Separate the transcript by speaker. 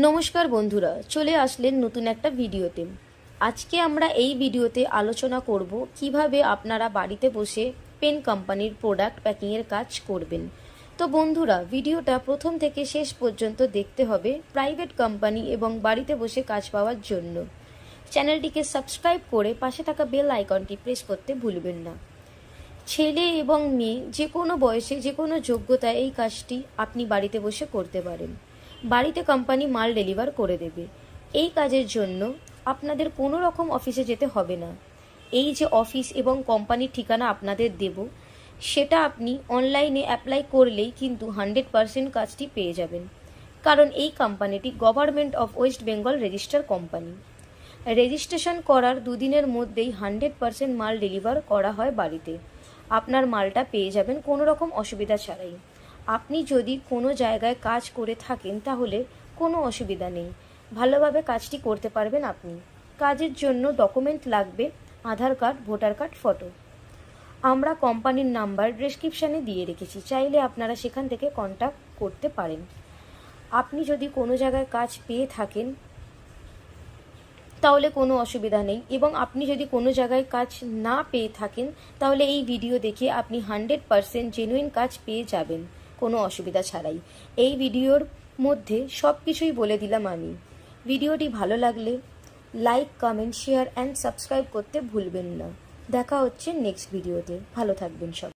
Speaker 1: নমস্কার বন্ধুরা, চলে আসলেন নতুন একটা ভিডিওতে। আজকে আমরা এই ভিডিওতে আলোচনা করব কিভাবে আপনারা বাড়িতে বসে পেন কোম্পানির প্রোডাক্ট প্যাকিংয়ের কাজ করবেন। তো বন্ধুরা, ভিডিওটা প্রথম থেকে শেষ পর্যন্ত দেখতে হবে প্রাইভেট কোম্পানি এবং বাড়িতে বসে কাজ পাওয়ার জন্য। চ্যানেলটিকে সাবস্ক্রাইব করে পাশে থাকা বেল আইকনটি প্রেস করতে ভুলবেন না। ছেলে এবং মেয়ে যে কোনো বয়সে যে কোনো যোগ্যতায় এই কাজটি আপনি বাড়িতে বসে করতে পারেন। বাড়িতে কোম্পানি মাল ডেলিভার করে দেবে। এই কাজের জন্য আপনাদের কোনো রকম অফিসে যেতে হবে না। এই যে অফিস এবং কোম্পানির ঠিকানা আপনাদের দেব, সেটা আপনি অনলাইনে অ্যাপ্লাই করলেই কিন্তু 100% কাজটি পেয়ে যাবেন। কারণ এই কোম্পানিটি government of West Bengal register company. Registration করার দুদিনের মধ্যেই 100% মাল ডেলিভার করা হয় বাড়িতে। আপনার মালটা পেয়ে যাবেন কোনো রকম অসুবিধা ছাড়াই। আপনি যদি কোনো জায়গায় কাজ করে থাকেন তাহলে কোনো অসুবিধা নেই, ভালোভাবে কাজটি করতে পারবেন আপনি। কাজের জন্য ডকুমেন্ট লাগবে আধার কার্ড, ভোটার কার্ড, ফটো। আমরা কোম্পানির নাম্বার ডেসক্রিপশানে দিয়ে রেখেছি, চাইলে আপনারা সেখান থেকে কন্ট্যাক্ট করতে পারেন। আপনি যদি কোনো জায়গায় কাজ পেয়ে থাকেন তাহলে কোনো অসুবিধা নেই, এবং আপনি যদি কোনো জায়গায় কাজ না পেয়ে থাকেন তাহলে এই ভিডিও দেখে আপনি 100% জেনুইন কাজ পেয়ে যাবেন কোনো অসুবিধা ছাড়াই। এই ভিডিওর মধ্যে সব কিছুই বলে দিলাম আমি। ভিডিওটি ভালো লাগলে like, comment, share and subscribe করতে ভুলবেন না। দেখা হচ্ছে নেক্সট ভিডিওতে। ভালো থাকবেন সব।